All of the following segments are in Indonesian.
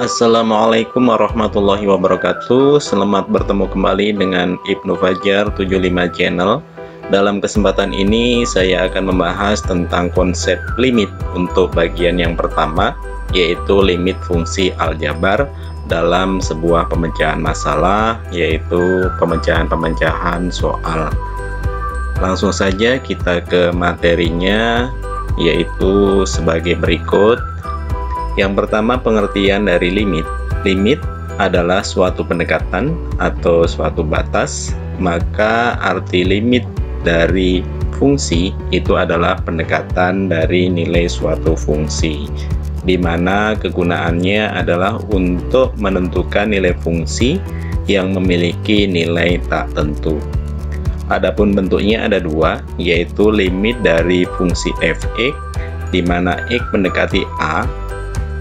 Assalamualaikum warahmatullahi wabarakatuh. Selamat bertemu kembali dengan Ibnu Fajar 75 Channel. Dalam kesempatan ini saya akan membahas tentang konsep limit untuk bagian yang pertama, yaitu limit fungsi aljabar dalam sebuah pemecahan masalah, yaitu pemecahan-pemecahan soal. Langsung saja kita ke materinya, yaitu sebagai berikut. Yang pertama, pengertian dari limit. Limit adalah suatu pendekatan atau suatu batas, maka arti limit dari fungsi itu adalah pendekatan dari nilai suatu fungsi, di mana kegunaannya adalah untuk menentukan nilai fungsi yang memiliki nilai tak tentu. Adapun bentuknya ada dua, yaitu limit dari fungsi f(x), di mana x mendekati a,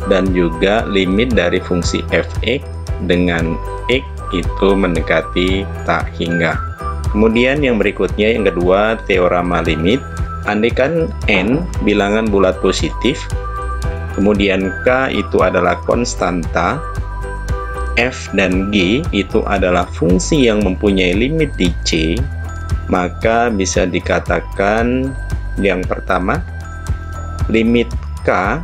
dan juga limit dari fungsi f(x) dengan x itu mendekati tak hingga. Kemudian yang berikutnya, yang kedua, teorema limit. Andaikan n bilangan bulat positif, kemudian k itu adalah konstanta, f dan g itu adalah fungsi yang mempunyai limit di c, maka bisa dikatakan yang pertama, limit k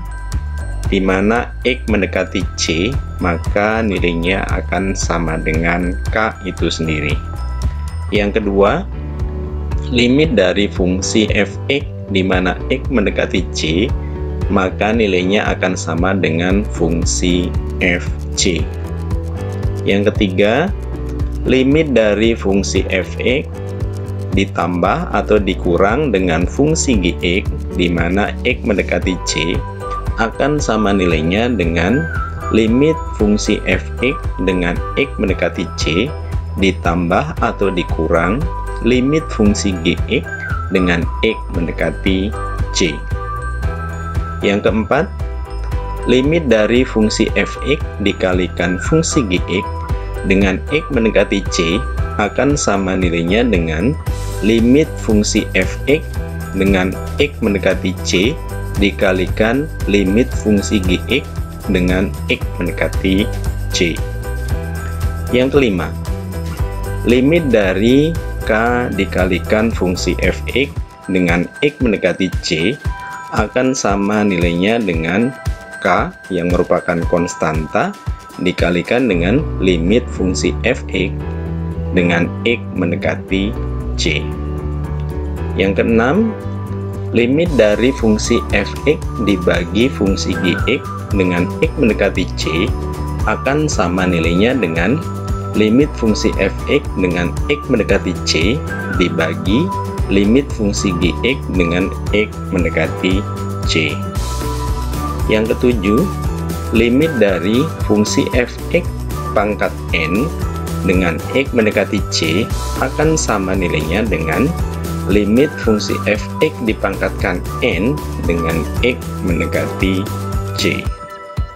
di mana x mendekati c, maka nilainya akan sama dengan k itu sendiri. Yang kedua, limit dari fungsi f(x) di mana x mendekati c, maka nilainya akan sama dengan fungsi fc. Yang ketiga, limit dari fungsi f(x) ditambah atau dikurang dengan fungsi gx di mana x mendekati c akan sama nilainya dengan limit fungsi f(x) dengan x mendekati c ditambah atau dikurang limit fungsi gx dengan x mendekati c. Yang keempat, limit dari fungsi f(x) dikalikan fungsi gx dengan x mendekati c akan sama nilainya dengan limit fungsi f(x) dengan x mendekati c dikalikan limit fungsi gx dengan x mendekati c. Yang kelima, limit dari k dikalikan fungsi f(x) dengan x mendekati c akan sama nilainya dengan k yang merupakan konstanta dikalikan dengan limit fungsi f(x) dengan x mendekati c. Yang keenam, limit dari fungsi f(x) dibagi fungsi gx dengan x mendekati c akan sama nilainya dengan limit fungsi f(x) dengan x mendekati c dibagi limit fungsi gx dengan x mendekati c. Yang ketujuh, limit dari fungsi f(x) pangkat n dengan x mendekati c akan sama nilainya dengan limit fungsi f(x) dipangkatkan n dengan x mendekati c.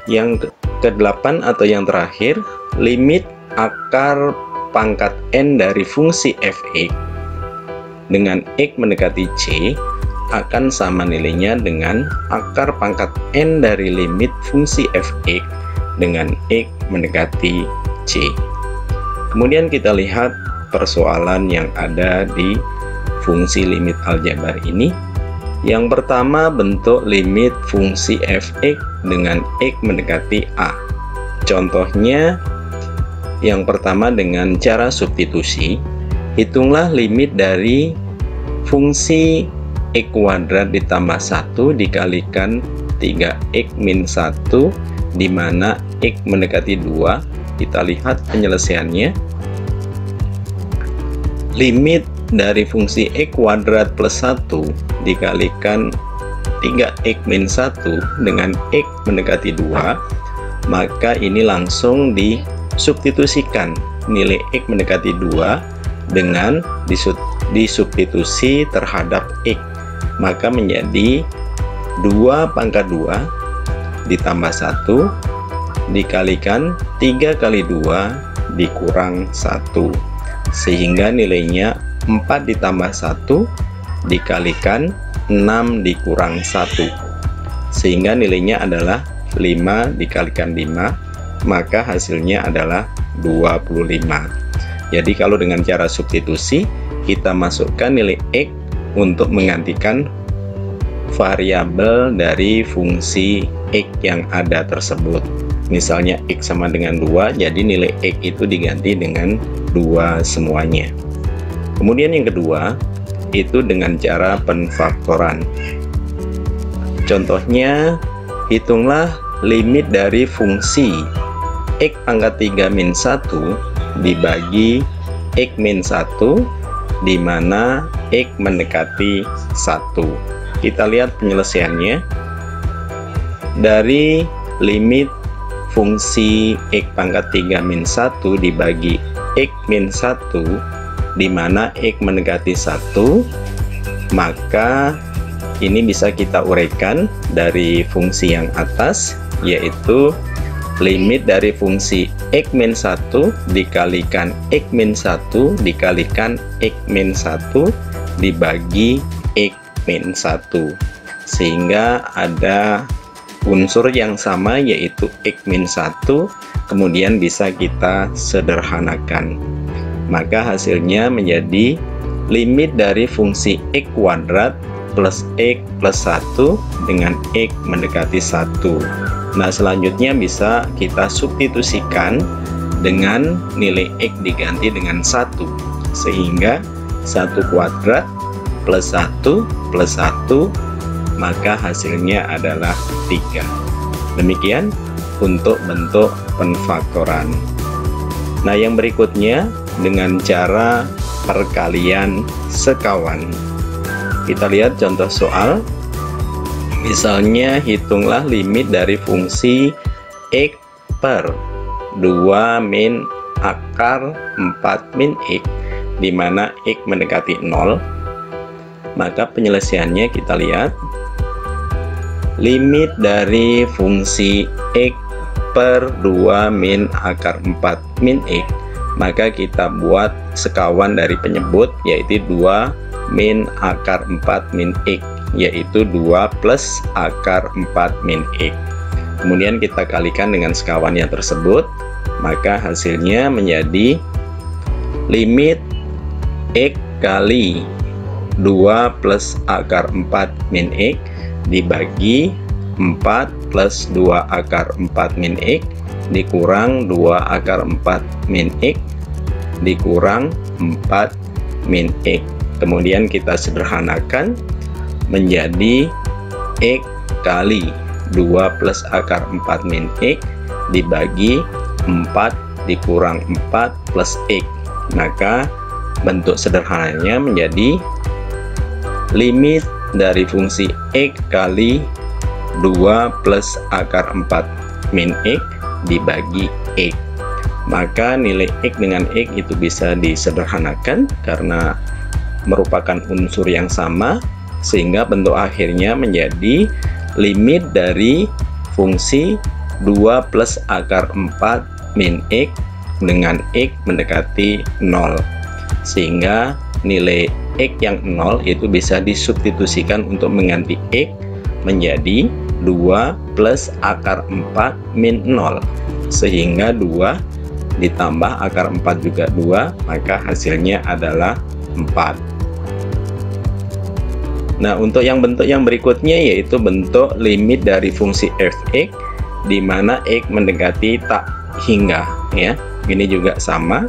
Yang ke-8 atau yang terakhir, limit akar pangkat n dari fungsi f(x) dengan x mendekati c akan sama nilainya dengan akar pangkat n dari limit fungsi f(x) dengan x mendekati c. Kemudian kita lihat persoalan yang ada di fungsi limit aljabar ini. Yang pertama, bentuk limit fungsi f(x) dengan x mendekati a. Contohnya, yang pertama dengan cara substitusi. Hitunglah limit dari fungsi x kuadrat ditambah 1 dikalikan 3x min 1 di mana x mendekati 2. Kita lihat penyelesaiannya. Limit dari fungsi x kuadrat plus 1 dikalikan 3x min 1 dengan x mendekati 2, maka ini langsung disubstitusikan nilai x mendekati 2 dengan disubstitusi terhadap x, maka menjadi 2 pangkat 2 ditambah 1 dikalikan 3 kali 2 dikurang 1, sehingga nilainya 4 ditambah 1 dikalikan 6 dikurang 1, sehingga nilainya adalah 5 dikalikan 5 maka hasilnya adalah 25. Jadi kalau dengan cara substitusi, kita masukkan nilai X untuk menggantikan variabel dari fungsi X yang ada tersebut. Misalnya X sama dengan 2, jadi nilai X itu diganti dengan 2 semuanya. Kemudian yang kedua, itu dengan cara penfaktoran. Contohnya, hitunglah limit dari fungsi X pangkat 3 min 1 dibagi X min 1, di mana X mendekati 1. Kita lihat penyelesaiannya. Dari limit fungsi X pangkat 3 min 1 dibagi X min 1, di mana X mendekati 1, maka ini bisa kita uraikan dari fungsi yang atas, yaitu limit dari fungsi X min 1 dikalikan X min 1 dikalikan X min 1 dibagi X min 1, sehingga ada unsur yang sama, yaitu X min 1, kemudian bisa kita sederhanakan. Maka hasilnya menjadi limit dari fungsi X kuadrat plus X plus 1 dengan X mendekati 1. Nah, selanjutnya bisa kita substitusikan dengan nilai X diganti dengan 1, sehingga 1 kuadrat plus 1 plus 1, maka hasilnya adalah 3. Demikian untuk bentuk penfaktoran. Nah, yang berikutnya dengan cara perkalian sekawan. Kita lihat contoh soal. Misalnya, hitunglah limit dari fungsi X per 2 min akar 4 min X, di mana X mendekati 0. Maka penyelesaiannya kita lihat. Limit dari fungsi X per 2 min akar 4 min X, maka kita buat sekawan dari penyebut, yaitu 2 min akar 4 min X, yaitu 2 plus akar 4 min X. Kemudian kita kalikan dengan sekawan yang tersebut, maka hasilnya menjadi limit X kali 2 plus akar 4 min X dibagi 4 plus 2 akar 4 min X dikurang 2 akar 4 min X dikurang 4 min X. Kemudian kita sederhanakan menjadi X kali 2 plus akar 4 min X dibagi 4 dikurang 4 plus X. Maka bentuk sederhananya menjadi limit dari fungsi X kali 2 plus akar 4 min X dibagi X. Maka nilai X dengan X itu bisa disederhanakan karena merupakan unsur yang sama, sehingga bentuk akhirnya menjadi limit dari fungsi 2 plus akar 4 min X dengan X mendekati 0, sehingga nilai X yang 0 itu bisa disubstitusikan untuk mengganti X menjadi 2 plus akar 4 min 0, sehingga 2 ditambah akar 4 juga 2, maka hasilnya adalah 4. Nah, untuk yang bentuk yang berikutnya yaitu bentuk limit dari fungsi f(x) di mana X mendekati tak hingga, ya. Ini juga sama.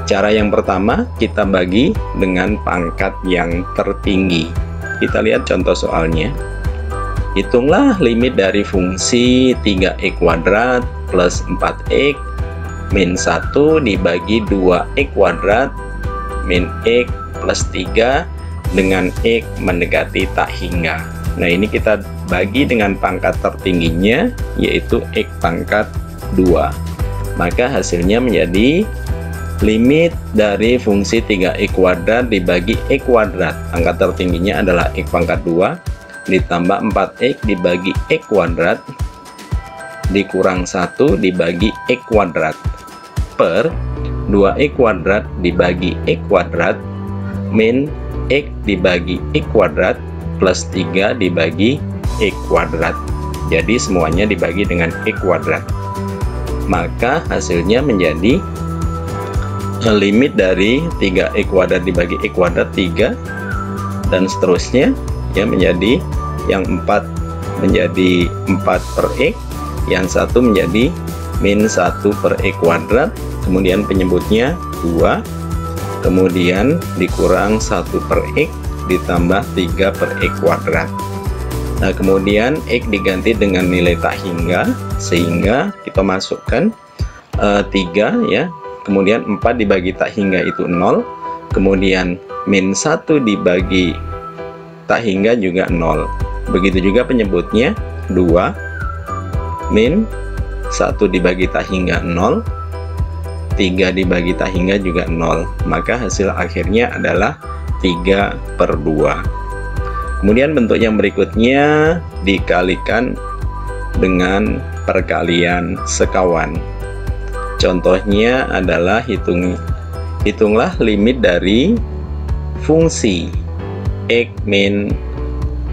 Cara yang pertama kita bagi dengan pangkat yang tertinggi. Kita lihat contoh soalnya. Hitunglah limit dari fungsi 3x kuadrat plus 4x min 1 dibagi 2x kuadrat min x plus 3 dengan x mendekati tak hingga. Nah, ini kita bagi dengan pangkat tertingginya, yaitu x pangkat 2. Maka hasilnya menjadi limit dari fungsi 3x kuadrat dibagi x kuadrat. Pangkat tertingginya adalah x pangkat 2 ditambah 4x dibagi x kuadrat dikurang 1 dibagi x kuadrat per 2x kuadrat dibagi x kuadrat min x dibagi x kuadrat plus 3 dibagi x kuadrat. Jadi semuanya dibagi dengan x kuadrat. maka hasilnya menjadi limit dari 3x kuadrat dibagi x kuadrat 3, dan seterusnya ya, menjadi yang 4 menjadi 4 per x, yang 1 menjadi min 1 per x kuadrat, kemudian penyebutnya 2, kemudian dikurang 1 per x ditambah 3 per x kuadrat. Nah, kemudian x diganti dengan nilai tak hingga, sehingga kita masukkan 3 ya, kemudian 4 dibagi tak hingga itu 0, kemudian min 1 dibagi tak hingga juga 0. Begitu juga penyebutnya 2, min 1 dibagi tak hingga 0, 3 dibagi tak hingga juga 0, maka hasil akhirnya adalah 3 per 2. Kemudian bentuk yang berikutnya dikalikan dengan perkalian sekawan. Contohnya adalah hitunglah limit dari fungsi x min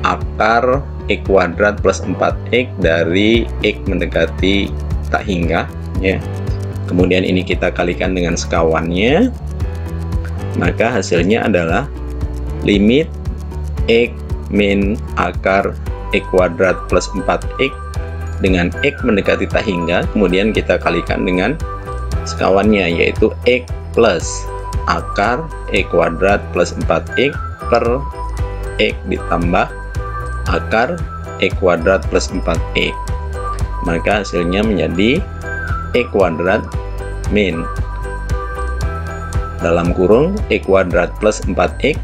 akar x kuadrat plus 4x dari x mendekati tak hingga ya. Kemudian ini kita kalikan dengan sekawannya, maka hasilnya adalah limit x min akar x kuadrat plus 4x dengan x mendekati tak hingga, kemudian kita kalikan dengan sekawannya, yaitu x plus akar x kuadrat plus 4x per x ditambah akar x kuadrat plus 4x, maka hasilnya menjadi x kuadrat min dalam kurung x kuadrat plus 4x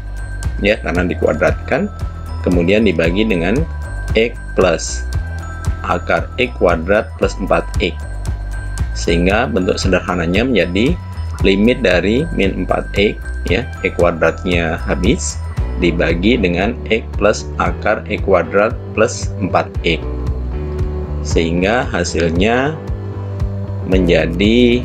ya, karena dikuadratkan, kemudian dibagi dengan x plus akar x kuadrat plus 4x, sehingga bentuk sederhananya menjadi limit dari min 4x ya, x kuadratnya habis, dibagi dengan x plus akar x kuadrat plus 4x, sehingga hasilnya menjadi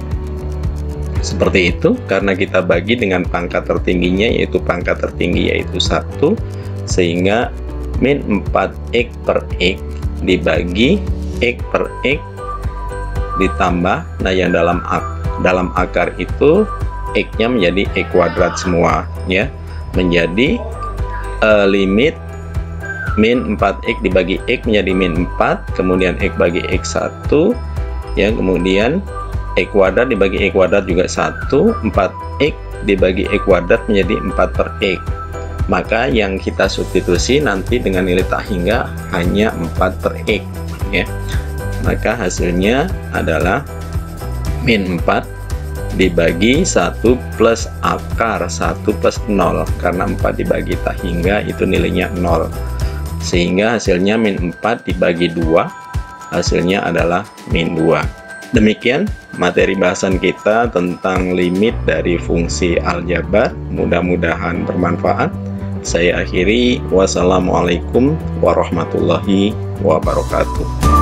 seperti itu. Karena kita bagi dengan pangkat tertingginya, yaitu pangkat tertinggi yaitu 1, sehingga min 4x per x dibagi x per x ditambah, nah yang dalam akar itu x nya menjadi x kuadrat semua ya, menjadi limit min 4x dibagi x menjadi min 4, kemudian x bagi x 1 ya, kemudian x kuadrat dibagi x kuadrat juga 1, 4x dibagi x kuadrat menjadi 4 per x, maka yang kita substitusi nanti dengan nilai tak hingga hanya 4 per x ya, maka hasilnya adalah min 4 dibagi 1 plus akar 1 plus 0, karena 4 dibagi tak hingga itu nilainya 0, sehingga hasilnya min 4 dibagi 2, hasilnya adalah min 2. Demikian materi bahasan kita tentang limit dari fungsi aljabar, mudah-mudahan bermanfaat. Saya akhiri, wassalamualaikum warahmatullahi wabarakatuh.